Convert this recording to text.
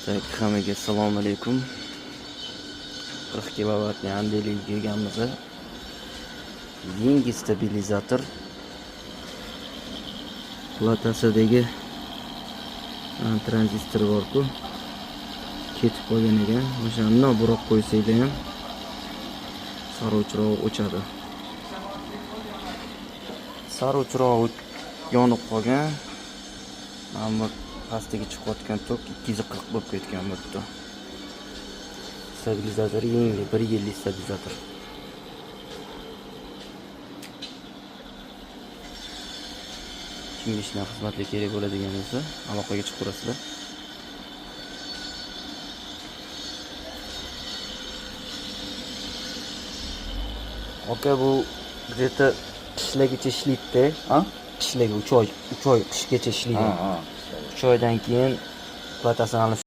Так, hammaga assalomu alaykum. 40 kilovatli Andeli yigamiz. Yangi stabilizator platasidagi tranzistor bor-ku, ketib qolgan ekan. O'shani buroq qo'ysanglar ham sariq chiroq o'chadi. Sariq chiroq yonib qolgan. Mana pastiga chiqayotgan tok 240 bo'lib ketgan bo'libdi. Stabilizator yangi 1 yillik stabilizator. Kimga ishlar xizmatli kerak bo'ladigan bo'lsa, aloqaga chiqaverasizlar. Aka bu где-то qishlagacha ishlaydi, ha? Qishlaga 3 oy qishgacha ishlaydi. 3 oydan keyin platasini